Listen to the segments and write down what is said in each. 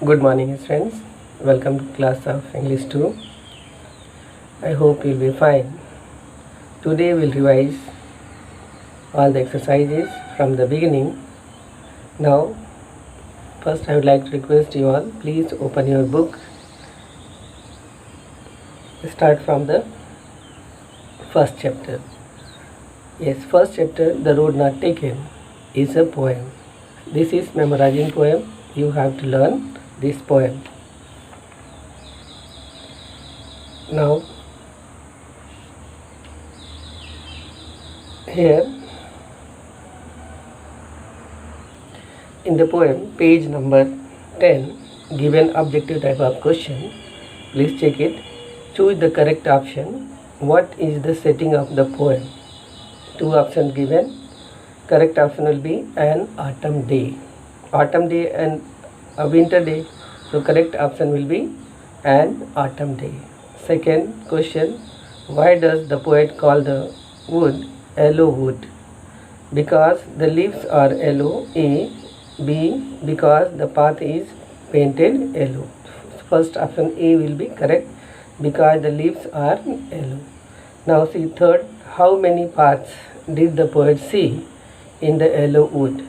Good morning, friends. Welcome to class of English 2. I hope you'll be fine. Today we'll revise all the exercises from the beginning. Now, first I would like to request you all, please open your book. Start from the first chapter. Yes, first chapter, The Road Not Taken, is a poem. This is memorizing poem. You have to learn this poem. Now, here in the poem, page number 10, given objective type of question, please check it. Choose the correct option. What is the setting of the poem? Two options given. Correct option will be an autumn day. Autumn day and a winter day. So correct option will be an autumn day. Second question, why does the poet call the wood yellow wood? Because the leaves are yellow. A. B. Because the path is painted yellow. First option A will be correct because the leaves are yellow. Now see third, how many paths did the poet see in the yellow wood?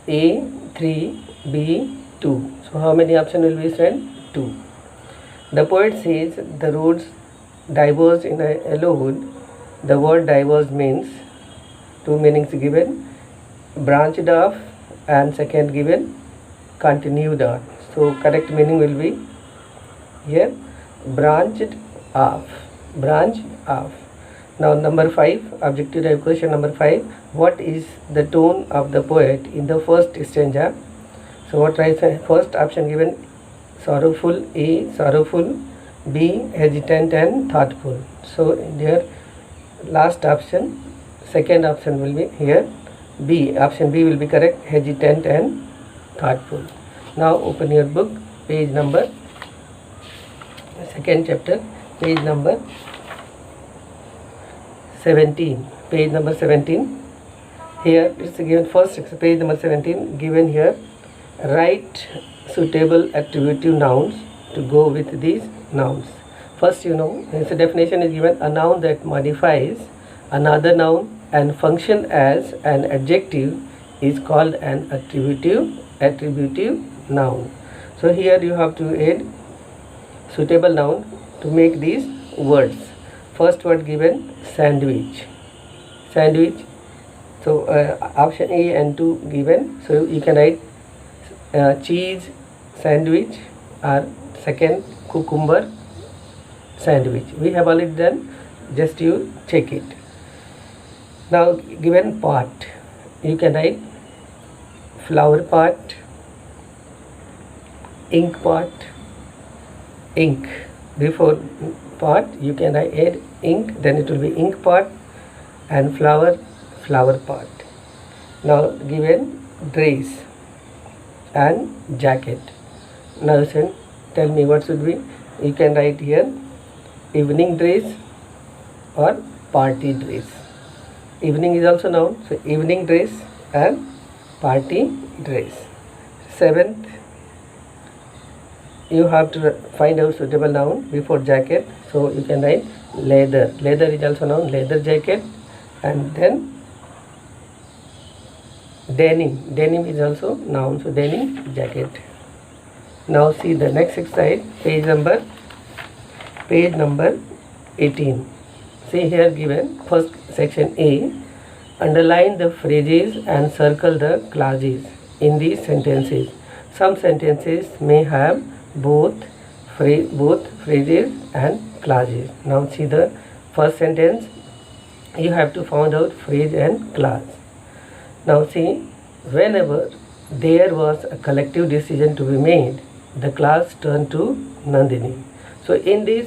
A. 3. B. 2. So how many options will be friend? 2. The poet says the roads diverge in a yellow wood. The word diverge means two meanings given, branched off and second given continued on. So correct meaning will be here branched off. Branch off. Now number 5, objective type question number 5. What is the tone of the poet in the first stanza? So what is first option given? Sorrowful. A. Sorrowful. B. Hesitant and thoughtful. So here last option, second option will be here B. Option B will be correct. Hesitant and thoughtful. Now open your book, page number, second chapter, page number 17. Page number 17. Here it's given first page number 17 given here. Write suitable attributive nouns to go with these nouns. First, the definition is given: a noun that modifies another noun and function as an adjective is called an attributive noun. So here you have to add suitable noun to make these words. First word given, sandwich. Sandwich. So option A and 2 given. So you can write cheese sandwich or second cucumber sandwich. We have already done, just you check it. Now given pot, you can write flower pot, ink pot, ink. Before pot you can add ink, then it will be ink pot, and flower pot. Now given dress and jacket. Now listen, tell me what should be. You can write here evening dress or party dress. Evening is also noun, so evening dress and party dress. Seventh, you have to find out suitable noun before jacket. So you can write leather. Leather is also noun, leather jacket, and then denim. Denim is also noun, so denim jacket. Now see the next exercise, page number 18. See here given first section A. Underline the phrases and circle the clauses in these sentences. Some sentences may have both phrases and clauses. Now see the first sentence. You have to find out phrase and clause. Now see, whenever there was a collective decision to be made, the clause turned to Nandini. So in this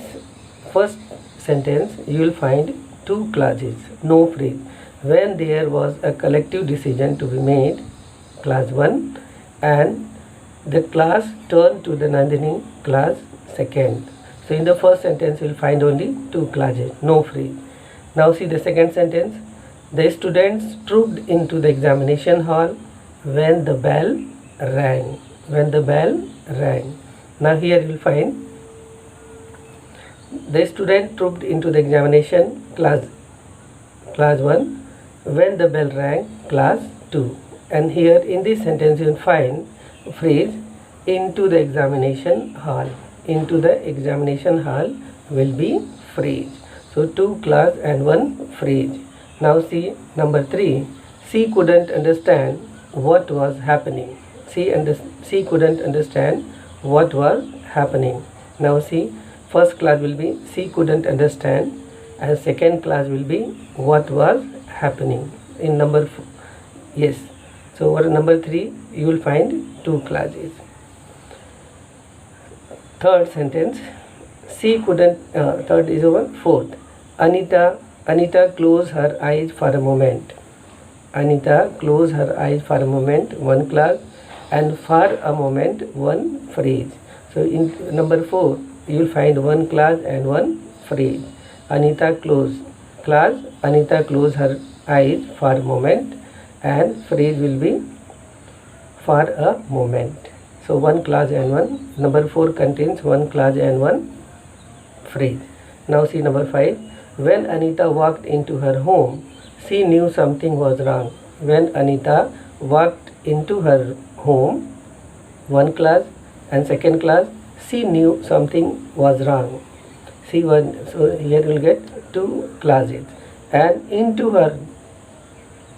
first sentence you will find two clauses, no phrase. When there was a collective decision to be made, clause 1, and the clause turned to the Nandini, clause second. So in the first sentence you will find only two clauses, no phrase. Now see the second sentence. The students trooped into the examination hall when the bell rang. when the bell rang. Now here you will find the student trooped into the examination class 1 when the bell rang class 2. And here in this sentence you will find phrase into the examination hall. Into the examination hall will be phrase. So 2 class and 1 phrase. Now see number 3. She couldn't understand what was happening. She couldn't understand what was happening. Now see, first class will be she couldn't understand, and second class will be what was happening. In number yes. So over number 3 you will find 2 classes. Third sentence, she couldn't. Third is over. Fourth, Anita closed her eyes for a moment. Anita closed her eyes for a moment, 1 class, and for a moment 1 phrase. So in number 4 you will find 1 class and 1 phrase. Anita closed class. Anita closed her eyes for a moment, and phrase will be for a moment. So 1 class and 1. Number 4 contains 1 class and 1 phrase. Now see number 5. When Anita walked into her home, she knew something was wrong. When Anita walked into her home, 1 class, and second class, she knew something was wrong. So here you will get 2 classes, and into her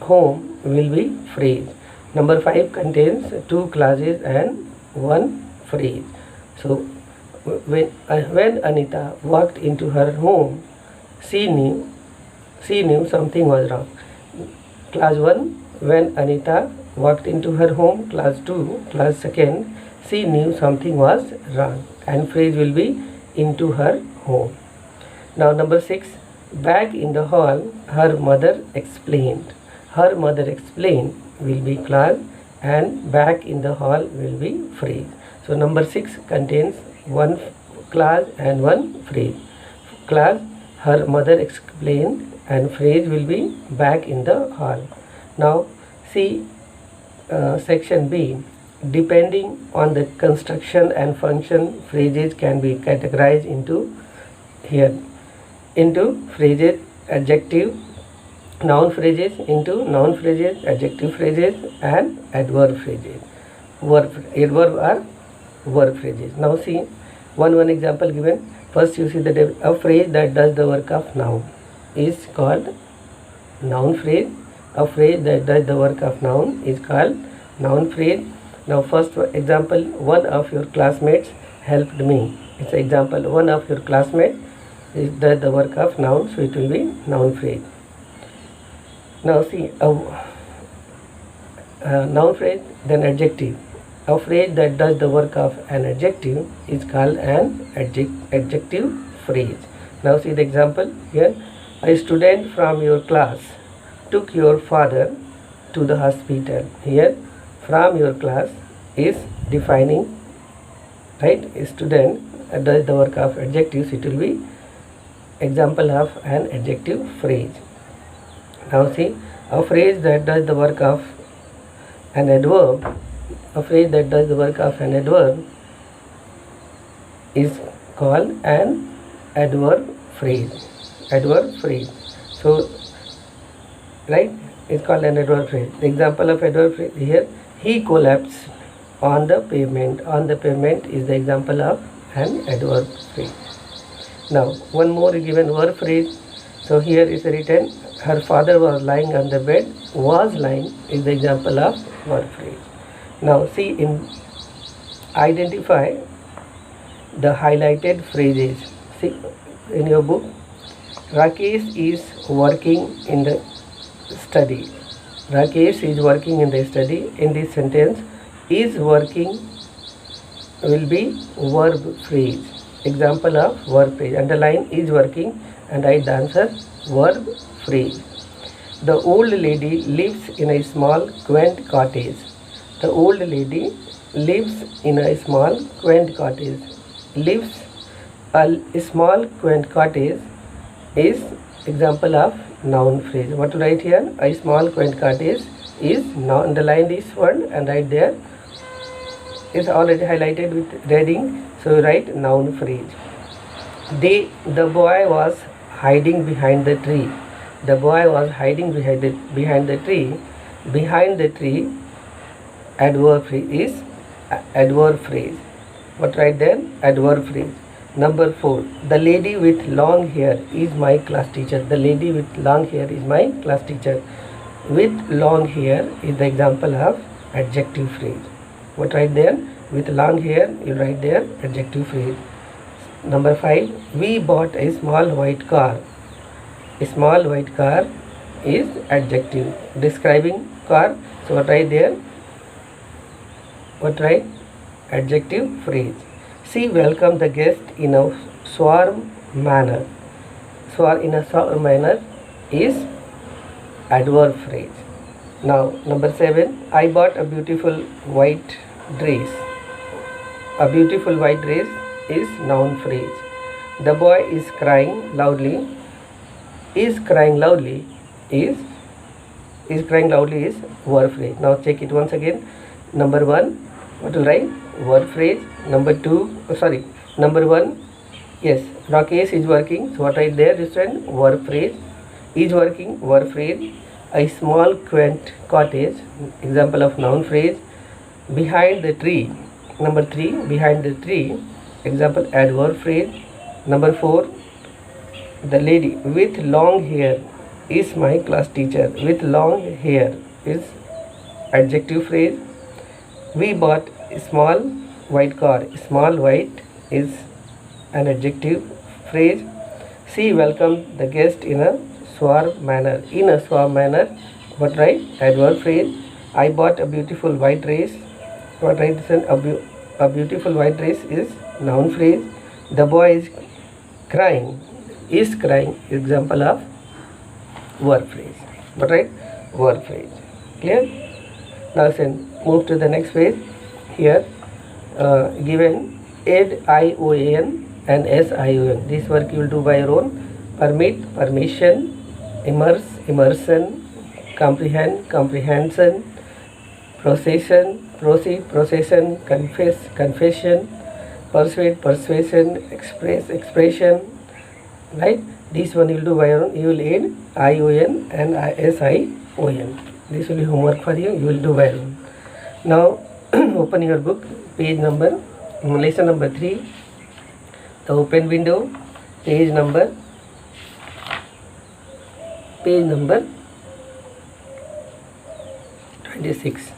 home will be phrase. Number 5 contains 2 classes and 1 phrase. So when Anita walked into her home, she knew something was wrong. Class 1, when Anita walked into her home. Class 2, class 2nd, she knew something was wrong, and phrase will be into her home. Now number 6, back in the hall, her mother explained. Her mother explained will be class, and back in the hall will be phrase. So number 6 contains 1 class and 1 phrase. Class, her mother explained, and phrase will be back in the hall. Now see section B. Depending on the construction and function, phrases can be categorized into phrases, adjective, noun phrases, into noun phrases, adjective phrases, and adverb phrases. Adverb are verb phrases. Now see one example given. First you see a phrase that does the work of noun is called noun phrase. A phrase that does the work of noun is called noun phrase. Now first example, one of your classmates helped me. It's example, one of your classmates does the work of noun, so it will be noun phrase. Now see a noun phrase, then adjective. A phrase that does the work of an adjective is called an adjective phrase. Now see the example here. A student from your class took your father to the hospital. Here from your class is defining, right? A student does the work of adjectives, it will be example of an adjective phrase. Now see a phrase that does the work of an adverb. A phrase that does the work of an adverb is called an adverb phrase. Adverb phrase. So right, it's called an adverb phrase. The example of adverb phrase here, he collapsed on the pavement. On the pavement is the example of an adverb phrase. Now one more given verb phrase. So here is written, her father was lying on the bed. Was lying is the example of verb phrase. Now see, identify the highlighted phrases. See in your book, Rakesh is working in the study. Rakesh is working in the study. In this sentence, is working will be verb phrase. Example of verb phrase. Underline is working and write the answer verb phrase. The old lady lives in a small quaint cottage. The old lady lives in a small quaint cottage. Lives a small quaint cottage is example of noun phrase. What to write here? A small quaint cottage is noun. Underline this word and write there is already highlighted with reading, so you write noun phrase. The boy was hiding behind the tree. The boy was hiding behind the tree. Behind the tree, adverb phrase is adverb phrase. What write there? Adverb phrase. Number 4. The lady with long hair is my class teacher. The lady with long hair is my class teacher. With long hair is the example of adjective phrase. What write there? With long hair, you write there adjective phrase. Number 5. We bought a small white car. A small white car is adjective describing car. So what write there? What write? Adjective phrase. She welcomed the guest in a swarm manner. In a swarm manner is adverb phrase. Now number 7. I bought a beautiful white dress. A beautiful white dress is noun phrase. The boy is crying loudly. Is crying loudly is verb phrase. Now check it once again. Number 1, what will write? Verb phrase. Number 1, yes, Rakesh is working. So what write there? This one, verb phrase. Is working, verb phrase. A small quaint cottage, example of noun phrase. Behind the tree. Number 3, behind the tree, example adverb phrase. Number 4, the lady with long hair is my class teacher. With long hair is adjective phrase. We bought a small white car. Small white is an adjective phrase. She welcomed the guest in a swarm manner. In a swarm manner, what write? Adverb phrase. I bought a beautiful white dress. What write? A beautiful white dress is noun phrase. The boy is crying. Is crying, example of verb phrase. What right? Verb phrase. Clear? Now move to the next page. Here given add ION and SION. This work you will do by your own. Permit, permission, immerse, immersion, comprehend, comprehension, procession, proceed, procession, confess, confession, persuade, persuasion, express, expression. Right? This one you will do by your own. You will add ION and SION. This will be homework for you. You will do by your own. Now open your book, lesson number 3. The open window, page number 26.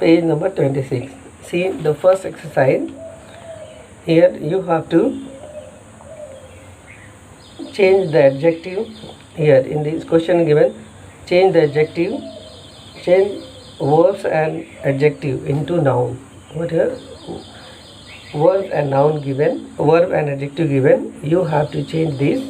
Page number 26. See the first exercise. Here you have to change the adjective. Here in this question given, change the adjective, change verbs and adjective into noun. What here? Verb and noun given, verb and adjective given. You have to change this.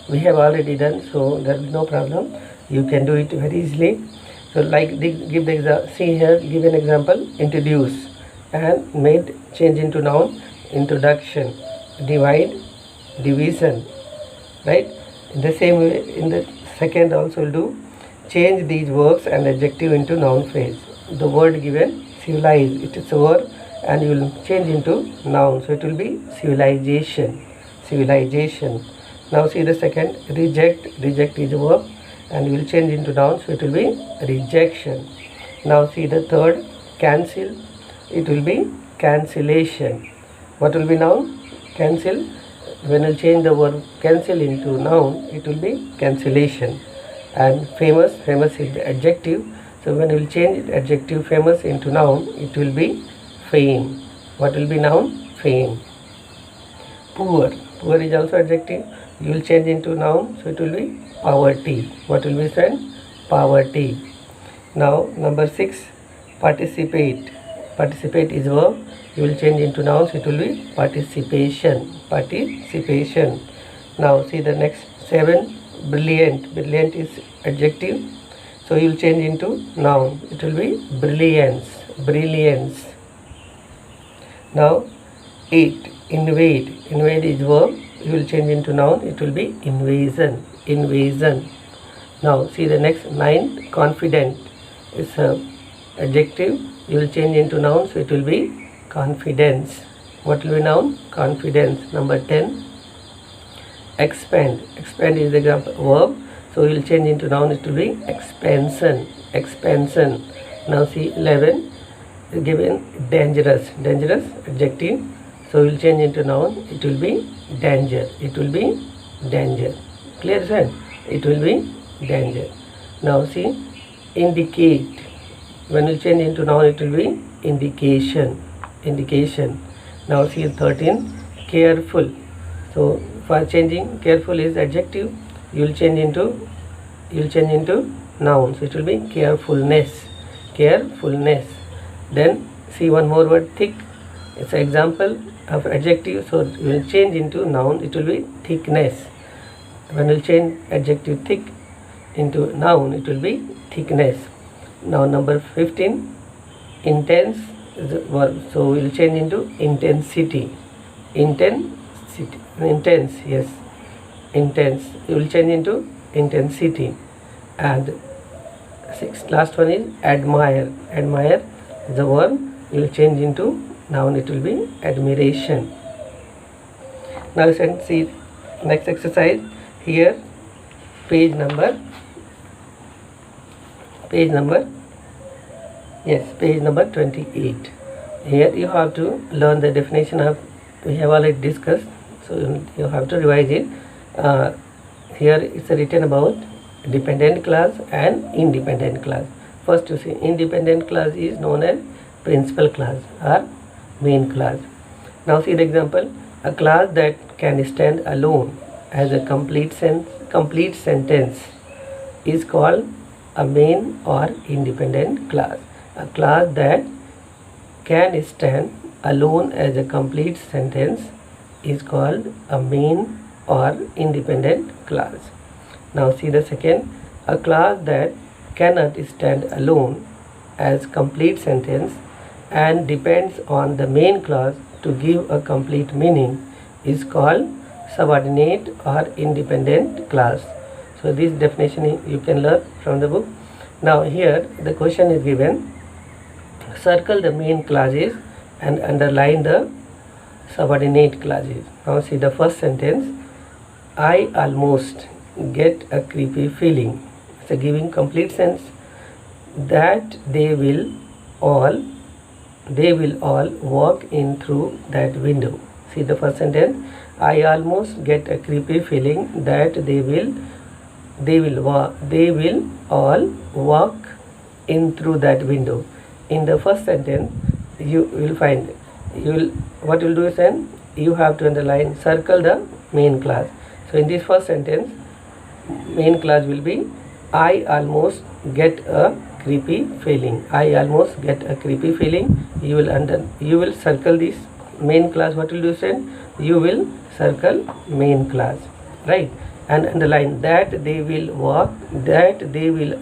We have already done, so there is no problem. You can do it very easily. So like give the example. See here, give an example. Introduce and made change into noun. Introduction, divide, division. Right? In the same way, in the second also will do. Change these verbs and adjective into noun phrase. The word given, civilize, it is a verb, and you will change into noun. So it will be civilization. Civilization. Now see the second, reject. Reject is a verb, and you will change into noun. So it will be rejection. Now see the third, cancel. It will be cancellation. What will be noun? Cancel. When you change the word cancel into noun, it will be cancellation. And famous, famous is the adjective. So when you will change adjective famous into noun, it will be fame. What will be noun? Fame. Poor. Poor is also adjective. You will change into noun, so it will be poverty. What will be said? Poverty. Now number 6, participate. Participate is verb. You will change into noun, so it will be participation. Participation. Now see the next 7, brilliant. Brilliant is adjective, so you will change into noun. It will be brilliance. Brilliance. Now 8, invade. Invade is verb. You will change into noun. It will be invasion. Invasion. Now see the next 9, confident is adjective. You will change into noun, so it will be confidence. What will be noun? Confidence. Number 10, expand. Expand is the example verb, so we will change into noun. It will be expansion. Expansion. Now see 11, given dangerous. Dangerous adjective, so we will change into noun. It will be danger. It will be danger. Clear, sir? It will be danger. Now see indicate. When we change into noun, it will be indication. Indication. Now see 13, careful. So for changing, careful is adjective, you will change into noun. So it will be carefulness. Carefulness. Then see one more word, thick. It's an example of adjective, so we will change into noun. It will be thickness. When we will change adjective thick into noun, it will be thickness. Now number 15, intense is the verb, so we will change into intensity. Intensity. Intense, yes. Intense. You will change into intensity. And last one is admire. Admire is the verb, you will change into noun. It will be admiration. Now you can see next exercise here, page number 28. Here you have to learn the definition of, we have already discussed, so you have to revise it. Here it's written about dependent clause and independent clause. First you see, independent clause is known as principal clause or main clause. Now see the example, a clause that can stand alone as a complete sentence is called a main or independent clause. A clause that can stand alone as a complete sentence is called a main or independent clause. Now see the second, a clause that cannot stand alone as complete sentence and depends on the main clause to give a complete meaning is called subordinate or independent clause. So this definition you can learn from the book. Now here the question is given, circle the main clauses and underline the subordinate clauses. Now see the first sentence, I almost get a creepy feeling. So giving complete sense that they will all walk in through that window. See the first sentence, I almost get a creepy feeling that they will all walk in through that window. In the first sentence you will find, what you will do is then you have to underline, circle the main clause. So in this first sentence, main clause will be I almost get a creepy feeling. I almost get a creepy feeling. You will circle this main clause. What will you say? You will circle main clause, right? And underline that they will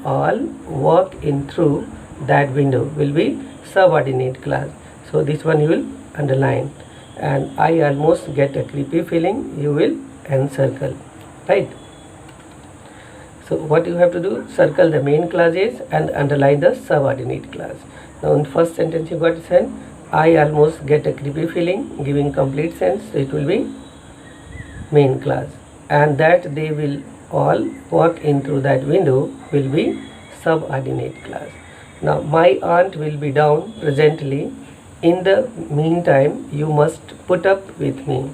all walk in through that window will be subordinate clause. So this one you will underline, and I almost get a creepy feeling, you will encircle, right? So what you have to do, circle the main clauses and underline the subordinate clause. Now in first sentence you got said, I almost get a creepy feeling, giving complete sense, so it will be main clause, and that they will all walk in through that window will be subordinate clause. Now my aunt will be down presently, in the meantime you must put up with me.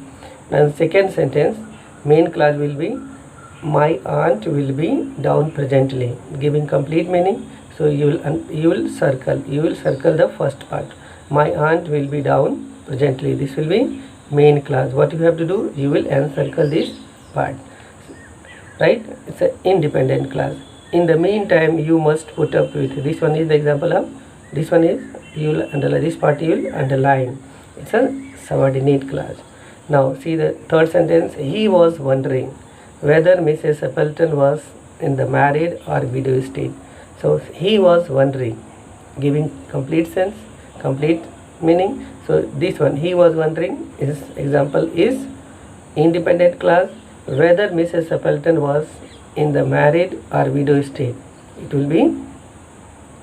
And second sentence, main clause will be my aunt will be down presently, giving complete meaning. So you will circle the first part, my aunt will be down presently. This will be main clause. What you have to do, you will encircle this part, right? It's an independent clause. In the meantime you must put up with, this one is the example of, this one is, you will underline this part, you will underline, it's a subordinate clause. Now see the third sentence, he was wondering whether Mrs. Appleton was in the married or widow state. So he was wondering, giving complete sense, complete meaning. So this one, he was wondering, his example is independent clause. Whether Mrs. Appleton was in the married or widow state, it will be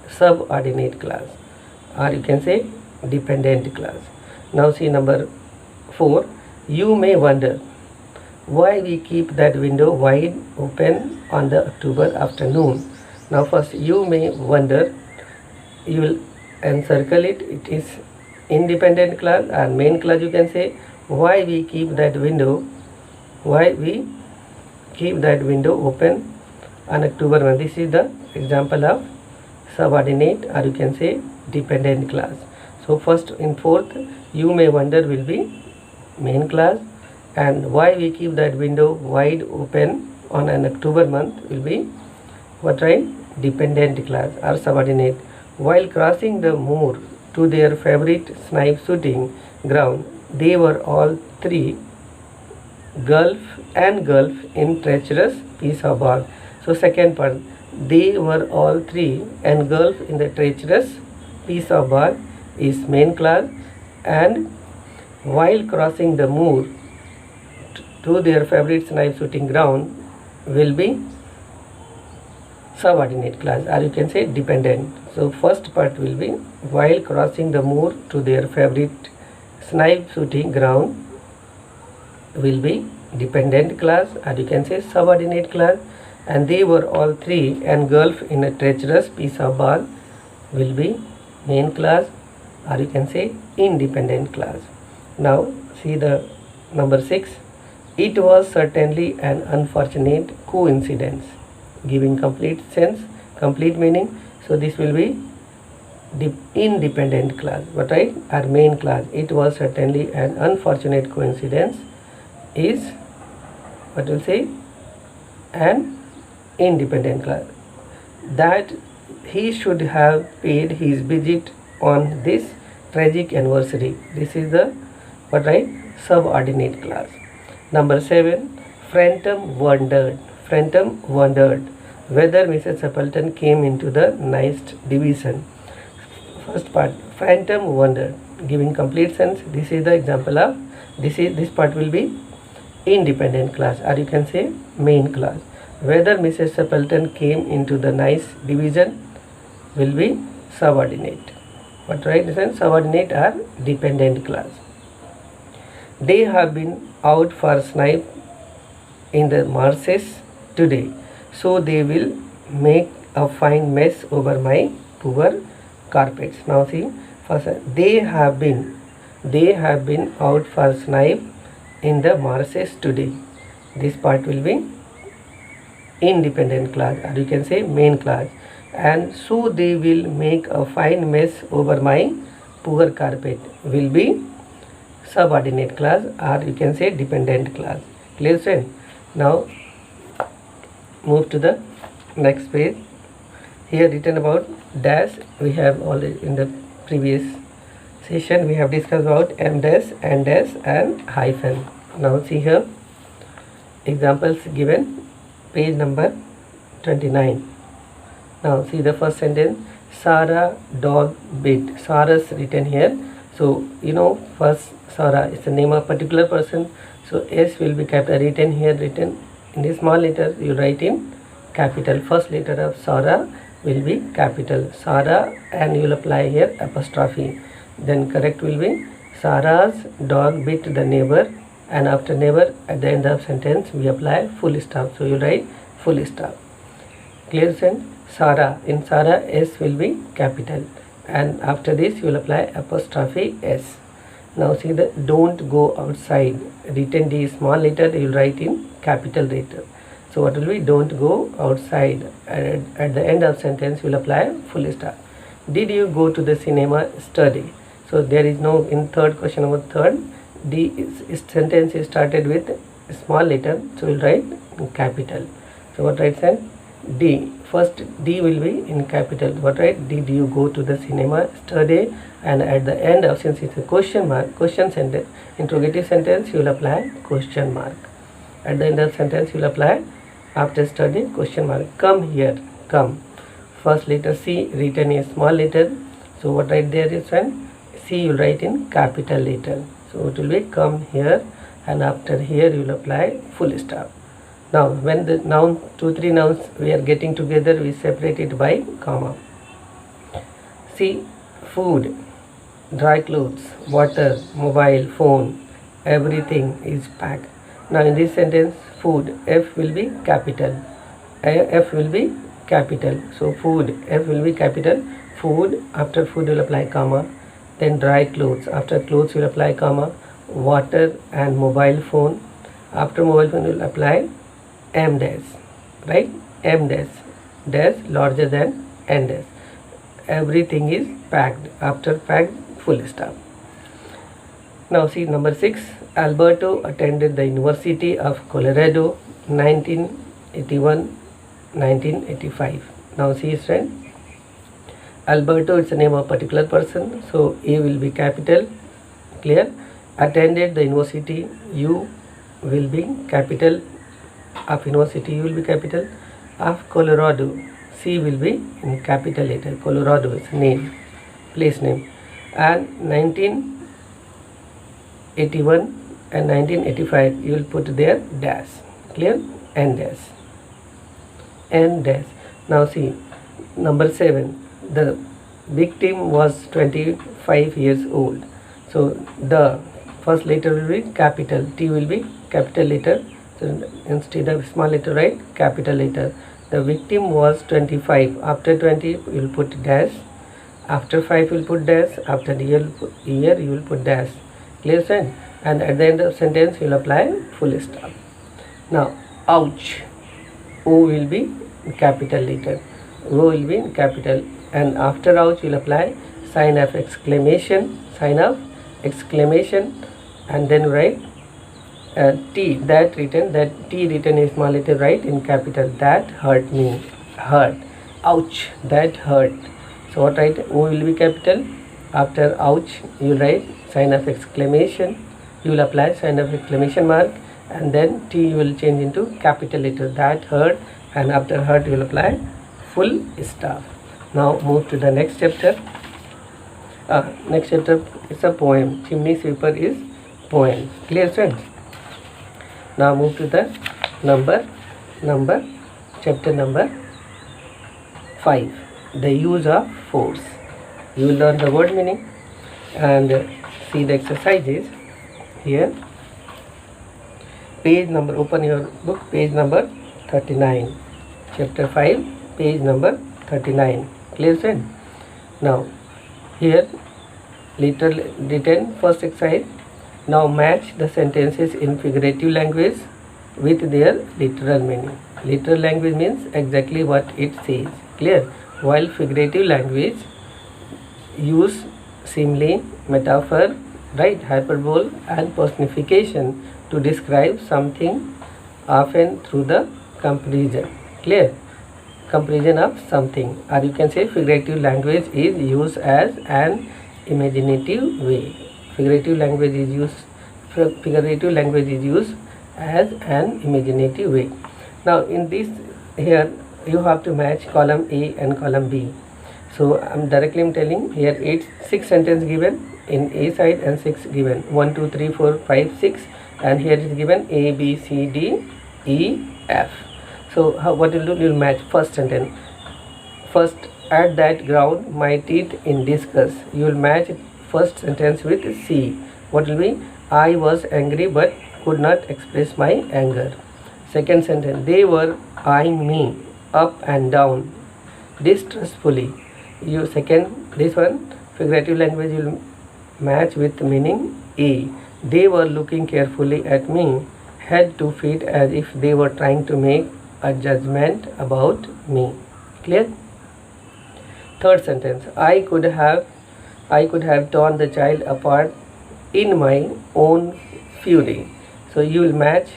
subordinate clause, or you can say dependent clause. Now see number 4. You may wonder why we keep that window wide open on the October afternoon. Now first, you may wonder, you will encircle it. It is independent clause and main clause. You can say why we keep that window, why we keep that window open on October 1. This is the example of subordinate, or you can say dependent clause. So first, in fourth, you may wonder will be main clause, and why we keep that window wide open on an October month will be what, right? Dependent clause or subordinate. While crossing the moor to their favorite snipe shooting ground, they were all three gulf in treacherous piece of bark. So second part, they were all three engulfed in the treacherous piece of bark is main clause, and while crossing the moor to their favorite snipe shooting ground will be subordinate clause, or you can say dependent. So first part will be while crossing the moor to their favorite snipe shooting ground will be dependent clause, or you can say subordinate clause, and they were all three engulfed in a treacherous piece of bark will be main clause, or you can say independent clause. Now see the number 6. It was certainly an unfortunate coincidence, giving complete sense, complete meaning. So this will be independent clause, but right, our main clause. It was certainly an unfortunate coincidence is what will say an independent clause, that he should have paid his visit on this tragic anniversary. This is the what, right, subordinate clause. Number 7. Phantom wondered whether Mrs. Appleton came into the next division. First part, phantom wondered, giving complete sense. This is the example of this part will be independent clause, or you can say main clause. Whether Mrs. Appleton came into the nice division will be subordinate. What, right? This is subordinate or dependent clause. They have been out for snipe in the marshes today, so they will make a fine mess over my poor carpets. Now see, first, they have been out for snipe in the marshes today. This part will be independent clause, or you can say main clause, and so they will make a fine mess over my poor carpet will be subordinate clause, or you can say dependent clause. Clear, friend? Now move to the next page. Here written about dash, we have already in the previous session we have discussed about m dash, n dash and hyphen. Now see here examples given, page number 29. Now see the first sentence, Sarah dog bit. Sarah's written here. So you know, first Sarah is the name of particular person, so S will be capital, written here, written in the small letter, you write in capital. First letter of Sarah will be capital Sarah, and you will apply here apostrophe. Then correct will be Sarah's dog bit the neighbor, and after neighbor at the end of sentence we apply full stop, so you write full stop. Clear, friend? Sarah, in Sarah S will be capital, and after this you will apply apostrophe S. Now see the don't go outside, written D small letter, you will write in capital letter. So what will be don't go outside, and at the end of sentence you will apply full stop. Did you go to the cinema study? So there is no, in third question number third, D is sentence is started with small letter, so you will write in capital. So what write then? D. First D will be in capital. What right? Did you go to the cinema study? And at the end of, since it's a question mark, question sentence, interrogative sentence, you will apply question mark. At the end of sentence you will apply after study question mark. Come here, come. First letter C written in small letter. So what right there is when C you will write in capital letter. So it will be come here, and after here you will apply full stop. Now when the noun, 2-3 nouns we are getting together, we separate it by comma. See, food. dry clothes, water, mobile phone, everything is packed. Now in this sentence, food, F will be capital. F will be capital. So food, F will be capital. Food, after food will apply comma. Then dry clothes, after clothes will apply comma. Water and mobile phone, after mobile phone will apply M dash, right? M dash larger than N dash. Everything is packed, after packed full stop. Now see number 6. Alberto attended the University of Colorado 1981-1985. Now see friend, Alberto is the name of a particular person, so A will be capital, clear. Attended the university, U will be capital of university, U will be capital of Colorado, C will be in capital letter. Colorado is name, place name. And 1981 and 1985 you will put there dash, clear, N dash, N dash. Now see number 7. The victim was 25 years old, so the first letter will be capital, T will be capital letter, so instead of small letter write capital letter. The victim was 25, after 20 you will put dash, after 5 you will put dash, after the year you will put dash, clear friend. And at the end of sentence you will apply full stop. Now ouch, O will be capital letter, O will be in capital, and after ouch you will apply sign of exclamation, and then write T, that T written is small letter, right, in capital. That hurt me, hurt, ouch, that hurt. So what write? O will be capital, after ouch you will write sign of exclamation, you will apply sign of exclamation mark, and then T you will change into capital letter, that hurt, and after hurt you will apply full stop. Now move to the next chapter. Next chapter is a poem. Chimney sweeper is poem, clear friends. Now move to the chapter number 5. The use of force. You will learn the word meaning and see the exercises here. Page number, open your book, page number 39. Chapter 5, page number 39. Clear friend? Now here literal written first exercise. Now match the sentences in figurative language with their literal meaning. Literal language means exactly what it says, clear, while figurative language use simile, metaphor, right, hyperbole and personification to describe something, often through the comparison, clear, comparison of something. Or you can say figurative language is used as an imaginative way. Figurative language is used as an imaginative way. Now in this here you have to match column A and column B. So I'm telling here 6 sentences given in A side and 6 given 1 2 3 4 5 6, and here is given A B C D E F. So what you'll do, you'll match first sentence. First, at that ground my teeth in disgust. You will match first sentence with C. What will be? I was angry but could not express my anger. Second sentence, they were eyeing me up and down distrustfully. You second, this one figurative language will match with meaning A. They were looking carefully at me, head to feet, as if they were trying to make a judgment about me. Clear? Third sentence, I could have torn the child apart in my own fury. So you will match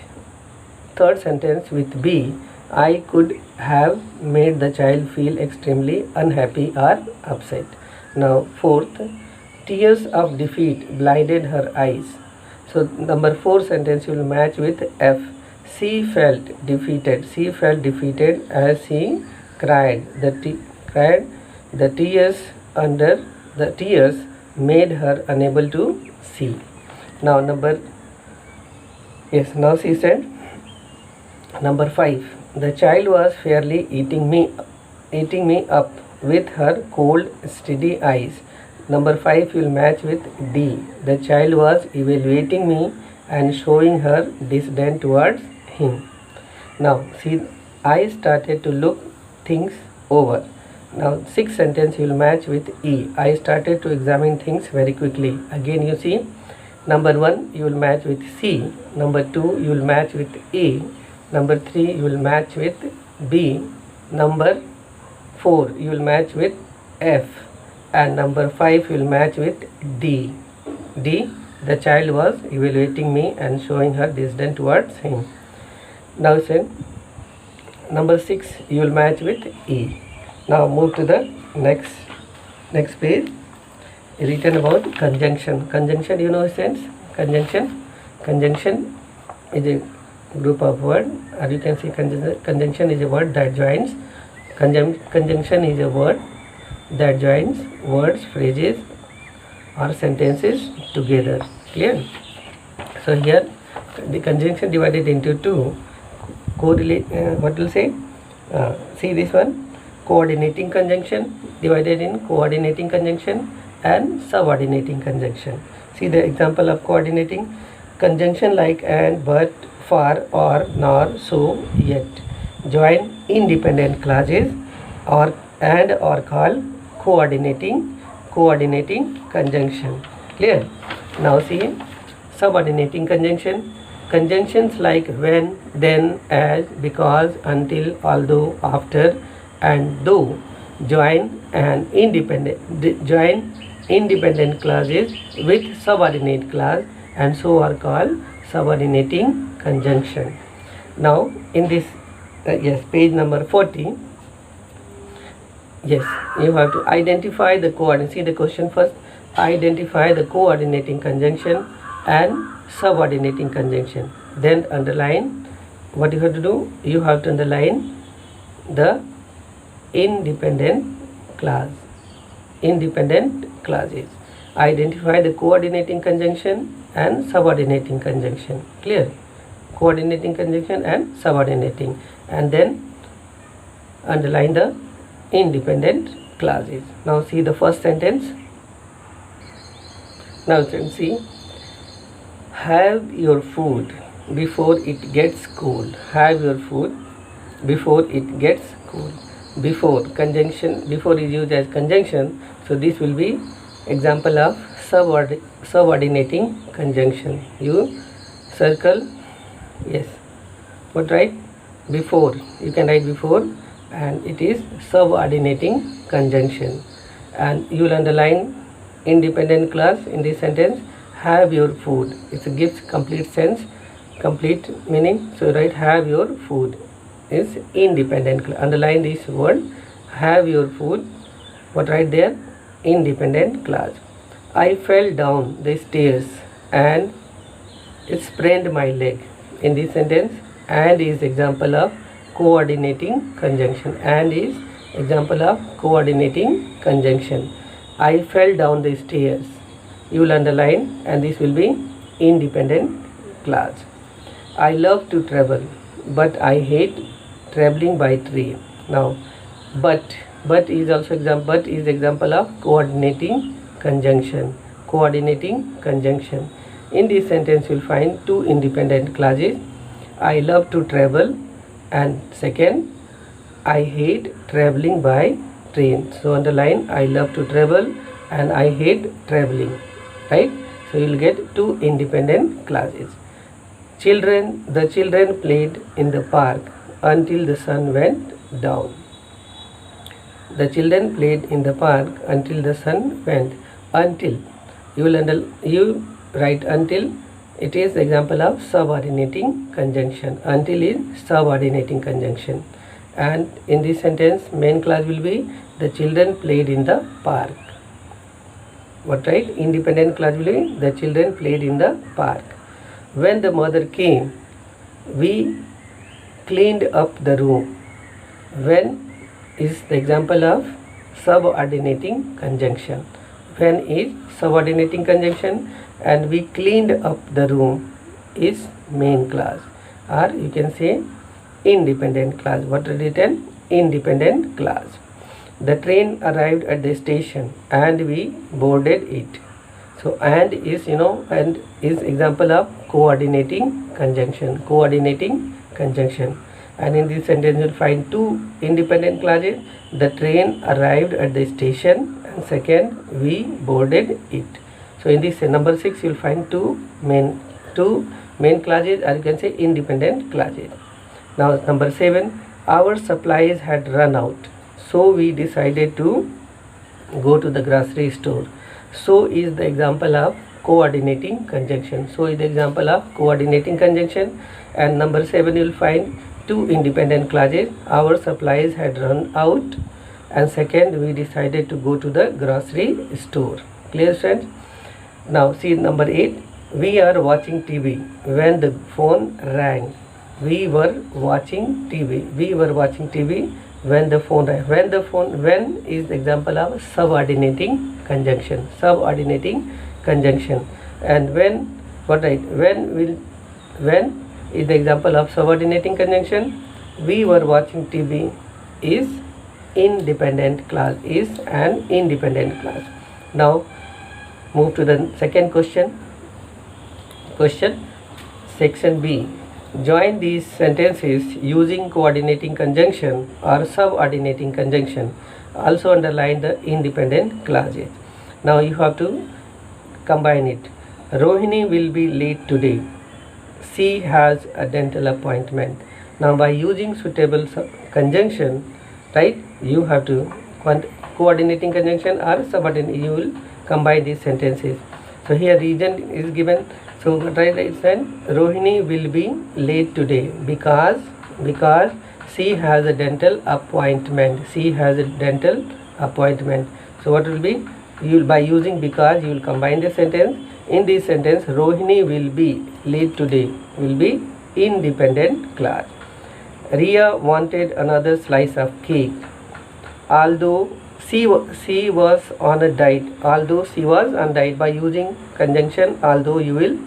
third sentence with B. I could have made the child feel extremely unhappy or upset. Now fourth, tears of defeat blinded her eyes. So number 4 sentence you will match with F. She felt defeated. She felt defeated as she cried. The tears made her unable to see. Now she said number 5. The child was fairly eating me up with her cold, steady eyes. Number 5 will match with D. The child was evaluating me and showing her disdain towards him. Now see, I started to look things over. Now 6th sentence will match with E. I started to examine things very quickly. Again you see, number 1 you will match with C. Number 2 you will match with A. Number 3 you will match with B. Number 4 you will match with F. And number 5 will match with D. D. The child was evaluating me and showing her disdain towards him. Now say number 6 you will match with E. Now move to the next page. Written about conjunction. Conjunction, you know sense? Conjunction is a group of words, or you can say conjunction is a word that joins. Conjunction is a word that joins words, phrases or sentences together. Clear? So here the conjunction divided into two. What will say? See this one. Coordinating conjunction divided in coordinating conjunction and subordinating conjunction. See the example of coordinating conjunction like and, but, for, or, nor, so, yet. Join independent clauses or and or called coordinating conjunction. Clear? Now see subordinating conjunction. Conjunctions like when, then, as, because, until, although, after and though join independent clauses with subordinate clause and so are called subordinating conjunction. Now in this page number 40, you have to identify the coordinate. See the question first. Identify the coordinating conjunction and subordinating conjunction. Then underline. What you have to do? You have to underline the independent clauses. Identify the coordinating conjunction and subordinating conjunction. Clear? Coordinating conjunction and subordinating, and then underline the independent clauses. Now see the first sentence. Now you can see, have your food before it gets cold. Have your food before it gets cold. Before conjunction, before is used as conjunction, so this will be example of subordinating conjunction. You circle, yes, what write? Before, you can write before, and it is subordinating conjunction. And you will underline independent clause in this sentence. Have your food, it gives complete sense, complete meaning. So write have your food is independent. Underline this word, have your food. What right there? Independent clause. I fell down the stairs and it sprained my leg. In this sentence, and is example of coordinating conjunction. And is example of coordinating conjunction. I fell down the stairs. You will underline, and this will be independent clause. I love to travel, but I hate traveling by train. Now but is also example of coordinating conjunction. In this sentence you will find two independent clauses. I love to travel, and second, I hate traveling by train. So underline I love to travel and I hate traveling, right? So you will get two independent clauses. The children played in the park until the sun went down. The children played in the park until the sun went. Until, you write until. It is the example of subordinating conjunction. Until is subordinating conjunction. And in this sentence, main clause will be the children played in the park. What right? Independent clause will be the children played in the park. When the mother came, we cleaned up the room. When is the example of subordinating conjunction. When is subordinating conjunction, and we cleaned up the room is main clause, or you can say independent clause. What is written? Independent clause. The train arrived at the station and we boarded it. So and is and is example of coordinating conjunction. And in this sentence you'll find two independent clauses. The train arrived at the station, and second, we boarded it. So in this number 6 you'll find two main clauses, or you can say independent clauses. Now number 7, our supplies had run out, so we decided to go to the grocery store. So is the example of coordinating conjunction. And number 7 you'll find two independent clauses. Our supplies had run out, and second, we decided to go to the grocery store. Clear, friends? Now see number 8. We are watching TV when the phone rang. We were watching TV when the phone rang. When is the example of subordinating conjunction. And when is the example of subordinating conjunction. We were watching TV is an independent clause. Now move to the second question. Section B. Join these sentences using coordinating conjunction or subordinating conjunction. Also underline the independent clauses. Now you have to combine it. Rohini will be late today. She has a dental appointment. Now by using suitable conjunction, right, you have to coordinating conjunction or subordinate, you will combine these sentences. So here reason is given. So right then, Rohini will be late today because she has a dental appointment. So what will be? By using because, you will combine the sentence. In this sentence, Rohini will be late today will be independent clause. Ria wanted another slice of cake, although she was on a diet. By using conjunction although, you will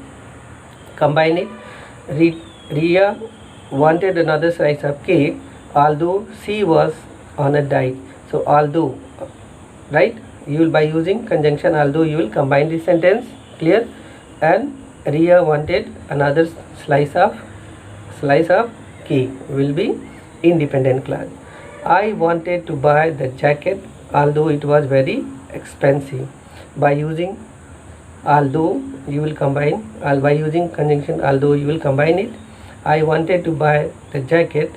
combine it. Ria wanted another slice of cake although she was on a diet. So although, right, you will by using conjunction although, you will combine this sentence. Clear? And Ria wanted another slice of cake will be independent clause. I wanted to buy the jacket although it was very expensive. By using although, you will combine, by using conjunction although, you will combine it. I wanted to buy the jacket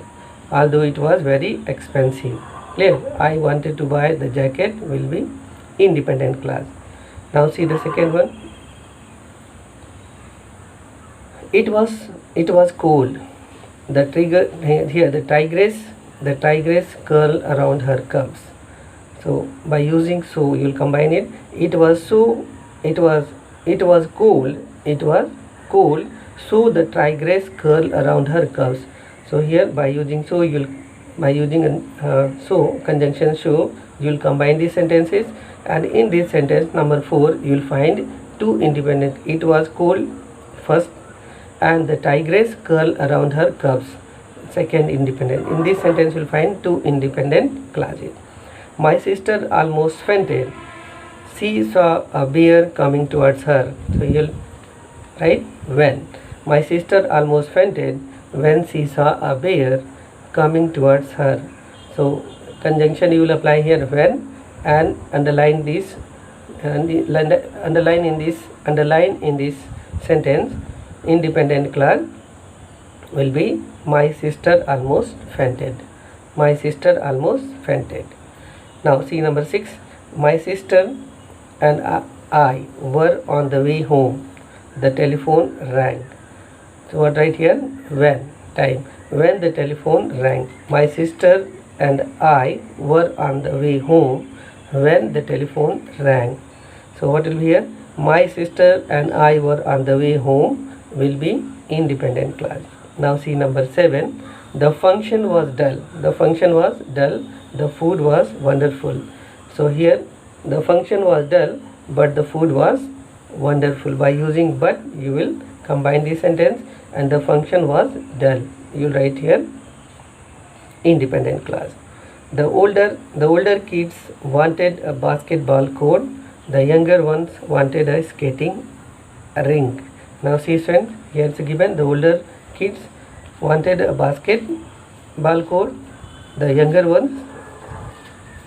although it was very expensive. Clear? I wanted to buy the jacket will be independent clause. Now see the second one. It was cold. The tigress curled around her cubs. So by using so, you will combine it. It was cold. So the tigress curled around her cubs. So here by using so, so conjunction so, you will combine these sentences. And in this sentence number 4, you will find two independent. It was cold first, and the tigress curled around her cubs, second independent. In this sentence you will find two independent clauses. My sister almost fainted. She saw a bear coming towards her. So you will write when. My sister almost fainted when she saw a bear coming towards her. So conjunction you will apply here when, and underline this, and underline in this sentence independent clause will be my sister almost fainted. Now see number 6. My sister and I were on the way home. The telephone rang. So what right here? When time. When the telephone rang. My sister and I were on the way home when the telephone rang. So what will be here? My sister and I were on the way home will be independent clause. Now see number 7. The function was dull. The food was wonderful. So here the function was dull but the food was wonderful. By using but, you will combine the sentence, and the function was dull. You will write here independent clause. The older kids wanted a basketball court. The younger ones wanted a skating ring. Now see friends, here it's given the older kids wanted a basketball court. The younger ones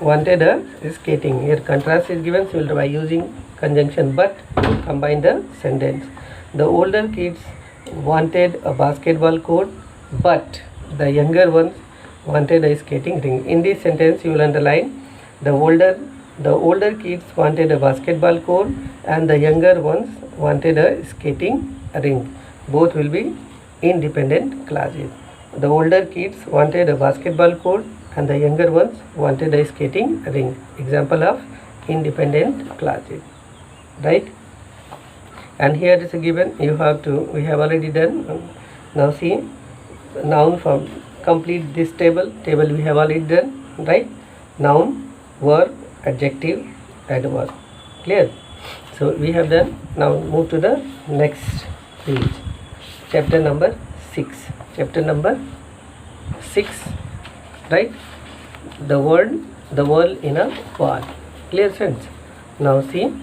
wanted a skating. Here contrast is given, so by using conjunction but to combine the sentence. The older kids wanted a basketball court, but the younger ones wanted a skating ring. In this sentence you will underline the older kids wanted a basketball court and the younger ones wanted a skating ring. Both will be independent clauses. The older kids wanted a basketball court and the younger ones wanted a skating ring. Example of independent clauses, right? And here is a given, we have already done. Now see, noun from complete this table we have already done, right? Noun, verb, adjective, adverb. Clear? So we have done. Now move to the next page. Chapter number 6. Chapter number 6, right? The world in a ball. Clear friends? Now see.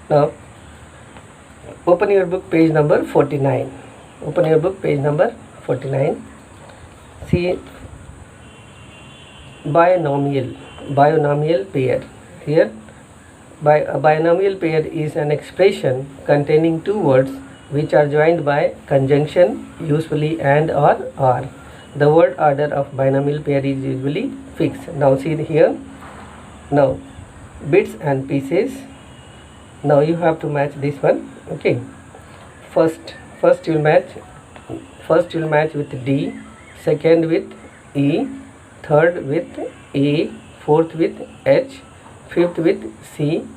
Now open your book, page number 49. Open your book, page number 49. See, binomial pair. Here, a binomial pair is an expression containing two words which are joined by conjunction, usually and or are. The word order of binomial pair is usually fixed. Now see here. Now bits and pieces. Now you have to match this one. Okay. First you'll match with D, second with E, third with A, fourth with H, fifth with C,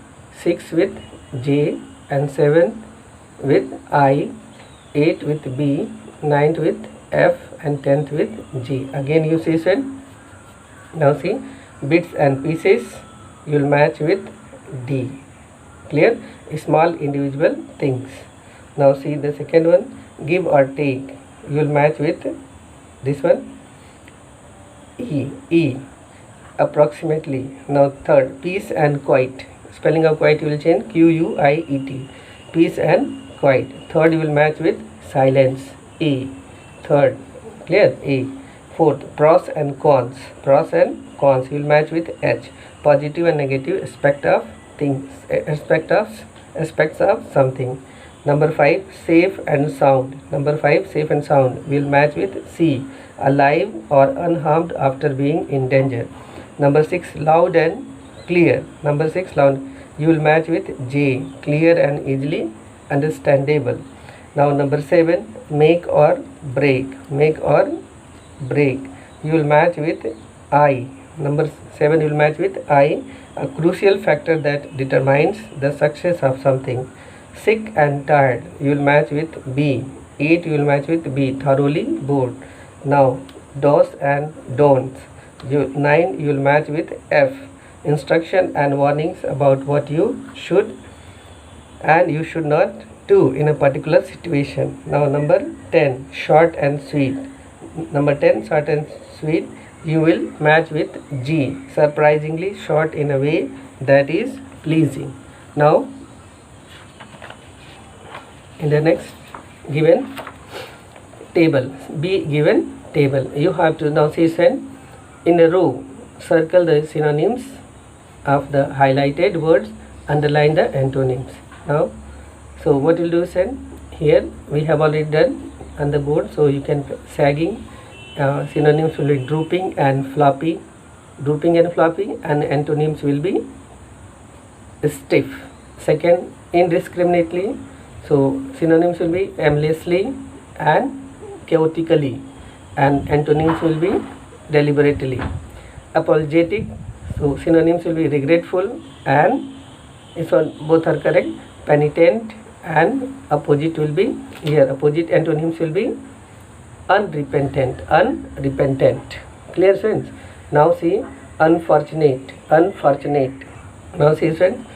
sixth with J, and seventh with I, eighth with B, ninth with F, and 10th with G. Again you see said. Now see, bits and pieces you'll match with D. Clear? Small individual things. Now see the second one, give or take, you'll match with this one, E, approximately. Now third, peace and quiet, spelling of quiet you will change Q-U-I-E-T, peace and quiet. Third you will match with silence, E, third. Clear? A. Fourth, pros and cons, you will match with H, positive and negative aspect of things, aspects of something. Number 5, safe and sound. Will match with C, alive or unharmed after being in danger. Number 6, loud and clear. You will match with J, clear and easily understandable. Now number 7, make or break. You will match with I. Number 7 you will match with I, a crucial factor that determines the success of something. Sick and tired, you will match with B. 8 you will match with B, thoroughly bored. Now do's and don'ts. 9 you will match with F, instruction and warnings about what you should and you should not do in a particular situation. Now number 10, short and sweet. You will match with G, surprisingly short in a way that is pleasing. Now in the next given table, you have to now see send in a row, circle the synonyms of the highlighted words, underline the antonyms. Now so what will do send here, we have already done on the board, so you can sagging, synonyms will be drooping and floppy, and antonyms will be stiff. Second, indiscriminately, so synonyms will be aimlessly and chaotically, and antonyms will be deliberately. Apologetic, so synonyms will be regretful and this one both are correct. Penitent and opposite will be here, opposite antonyms will be unrepentant. Clear friends? Now see unfortunate. Now see friends,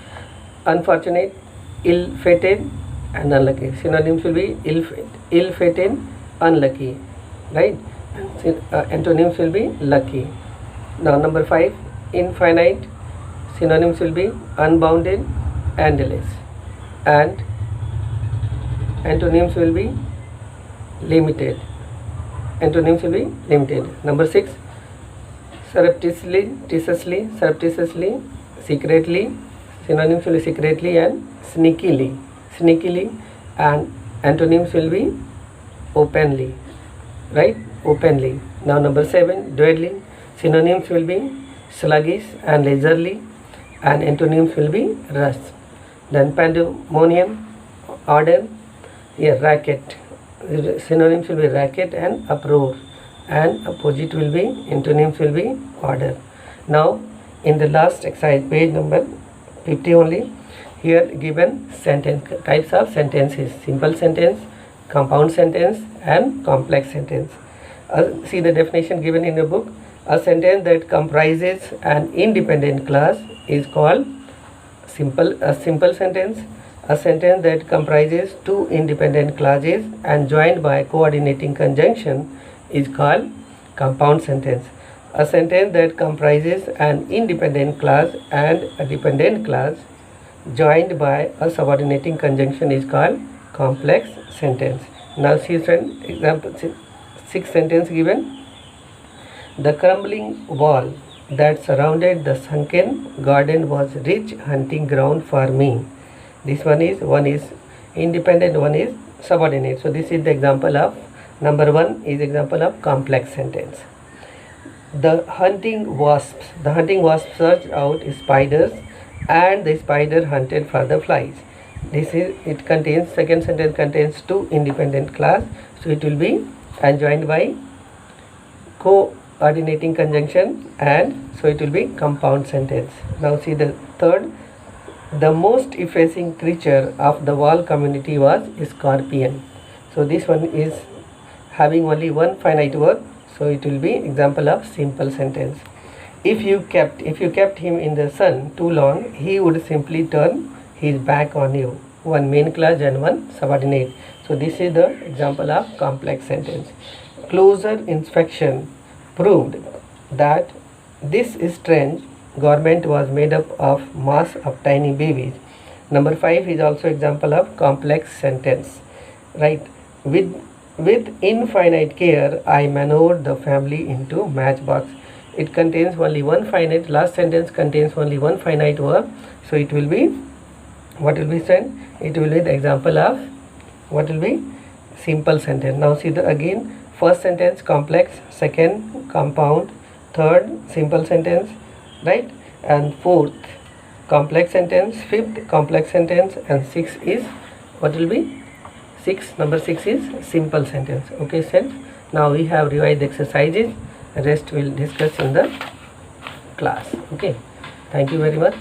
unfortunate, ill-fated and unlucky. Synonyms will be ill-fated, unlucky, right? Antonyms will be lucky. Now number 5, infinite. Synonyms will be unbounded, endless, and antonyms will be limited. Antonyms will be limited. Number 6, surreptitiously, secretly. Synonyms will be secretly and sneakily, and antonyms will be openly, right? Openly. Now number 7, dwelling. Synonyms will be sluggish and leisurely, and antonyms will be rush. Then pandemonium, order, here racket. Synonyms will be racket and uproar, and opposite will be, antonyms will be order. Now in the last exercise, page number 50 only, here given sentence, types of sentences: simple sentence, compound sentence, and complex sentence. See the definition given in the book. A sentence that comprises an independent clause is called a simple sentence. A sentence that comprises two independent clauses and joined by a coordinating conjunction is called compound sentence. A sentence that comprises an independent clause and a dependent clause joined by a subordinating conjunction is called complex sentence. Now see friend, example 6 sentence given. The crumbling wall that surrounded the sunken garden was rich hunting ground for me. This one is independent, one is subordinate. So this is the example of, number 1 is example of complex sentence. The hunting wasps searched out spiders, and the spider hunted for the flies. It contains, second sentence contains two independent clause, so it will be and joined by coordinating conjunction, and so it will be compound sentence. Now see the third. The most effacing creature of the wall community was a scorpion. So this one is having only one finite word, so it will be example of simple sentence. If you kept him in the sun too long, he would simply turn his back on you. One main clause and one subordinate. So this is the example of complex sentence. Closer inspection proved that this strange garment was made up of mass of tiny babies. Number 5 is also example of complex sentence, right? With infinite care, I maneuvered the family into matchbox. It contains only one finite, last sentence contains only one finite verb, so it will be, what will be said? It will be the example of, what will be? Simple sentence. Now see the again, first sentence complex, second compound, third simple sentence, right? And fourth complex sentence, fifth complex sentence, and sixth is, what will be? Number 6 is simple sentence. Okay friends, now we have revised the exercises, rest we'll discuss in the class. Okay, thank you very much.